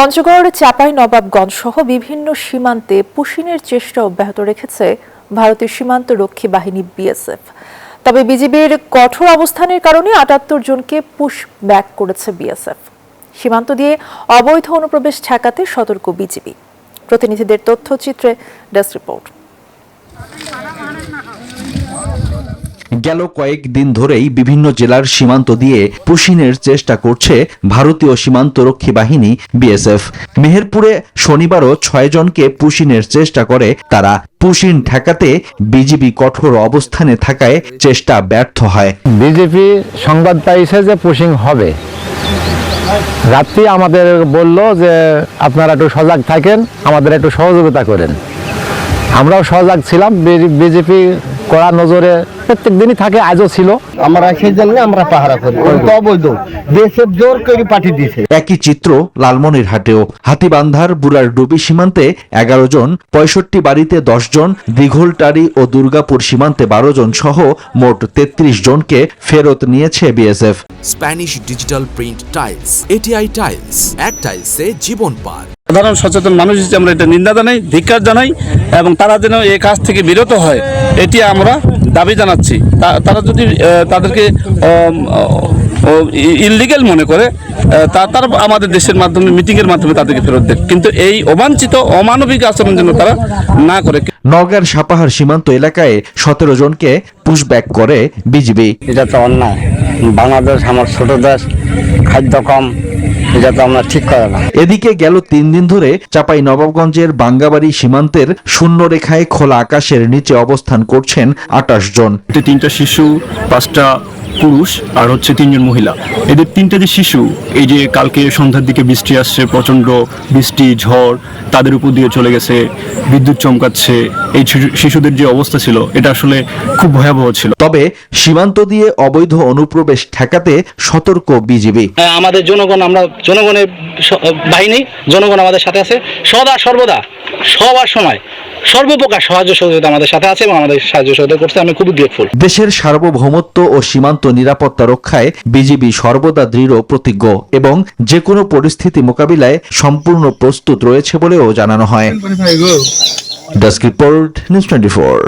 পঞ্চগড়, চাঁপাইনবাবগঞ্জ সহ বিভিন্ন সীমান্তে পুশিনের চেষ্টা অব্যাহত রেখেছে ভারতীয় সীমান্ত রক্ষী বাহিনী বিএসএফ। তবে বিজিবির কঠোর অবস্থানের কারণে ৭৮ জনকে পুশ ব্যাক করেছে বিএসএফ। সীমান্ত দিয়ে অবৈধ অনুপ্রবেশ ঠেকাতে সতর্ক বিজিবি। প্রতিনিধিদের তথ্যচিত্রে ডেস্ক রিপোর্ট। গেল কয়েকদিন ধরেই বিভিন্ন জেলার সীমান্ত দিয়ে পুশিনের চেষ্টা করছে ভারতীয় সীমান্তরক্ষী বাহিনী বিএসএফ। মেহেরপুরে শনিবারও ৬ জনকে পুশিনের চেষ্টা করে তারা। পুশিন ঠেকাতে বিজিবি কঠোর অবস্থানে থাকায় চেষ্টা ব্যর্থ হয়। বিজেপি সংবাদ পাইছে যে পুশিং হবে, রাত্রি আমাদের বলল যে আপনারা একটু সজাগ থাকেন, আমাদের একটু সহযোগিতা করেন। আমরাও সজাগ ছিলাম। বিজেপি কড়া নজরে প্রত্যেক দিনই থাকে, আজও ছিল। আমরা সেই জন্য আমরা পাহারা করি, অবৈধ দেশের জোর করে পাঠিয়ে দিয়েছে। একই চিত্র লালমনিরহাটেও। হাতীবান্ধার বুড়ারডুবি সীমান্তে ১১ জন, ৬৫ বাড়িতে ১০ জন, দীঘলটারি ও দুর্গাপুর সীমান্তে ১২ জন সহ মোট ৩৩ জনকে ফেরত নিয়েছে BSF. Spanish digital print tiles, ATI tiles, এক টাইলসে জীবন পার। সাধারণ সচেতন মানুষ হিসেবে আমরা এটা নিন্দা জানাই, ধিক্কার জানাই এবং তারা যেন এই কাজ থেকে বিরত হয় এটি আমরা দাবি জানাচ্ছি। তারা যদি তাদেরকে ইললিগ্যাল মনে করে তারা আমাদের দেশের মাধ্যমে মিটিংয়ের মাধ্যমে তাদেরকে ফেরত দেয়, কিন্তু এই অবাঞ্ছিত অমানবিক আচরণ যেন তারা না করে। নওগাঁর সাপাহার সীমান্ত এলাকায় ১৭ জনকে পুশব্যাক করে বিজিবি। এটা তো অন্যায়। বাংলাদেশ আমার ছোট দেশ, খাদ্য কম, এটা তো আমরা ঠিক করে না। এদিকে গেল ৩ দিন ধরে চাঁপাইনবাবগঞ্জের বাঙ্গাবাড়ি সীমান্তের শূন্য রেখায় খোলা আকাশের নিচে অবস্থান করছেন ২৮ জন। ৩টা শিশু, ৫টা পুরুষ আর ৩ জন মহিলা। এদের ৩টা যে শিশু, এই যে কালকে সন্ধ্যার দিকে বৃষ্টি আসছে, প্রচন্ড বৃষ্টি ঝড় তাদের উপর দিয়ে চলে গেছে, বিদ্যুৎ চমকাচ্ছে। এই শিশুদের যে অবস্থা ছিল এটা আসলে খুব ভয়াবহ ছিল। তবে সীমান্ত দিয়ে অবৈধ অনুপ্রবেশ ঠেকাতে সতর্ক বিজিবি। আমাদের জনগণ, আমরা জনগণের বাহিনী, জনগণ আমাদের সাথে আছে সদা সর্বদা, সবার সময় সর্বপ্রকার সাহায্য সহযোগিতা আমাদের সাথে আছে এবং আমাদের সাহায্য সহযোগিতা করতে আমি খুবই গ্রেটফুল। দেশের সার্বভৌমত্ব ও সীমান্ত নিরাপত্তা রক্ষায় বিজিবি সর্বদা দৃঢ় প্রতিজ্ঞ এবং যে কোনো পরিস্থিতি মোকাবিলায় সম্পূর্ণ প্রস্তুত রয়েছে বলেও জানানো হয়। Desk report, news 24।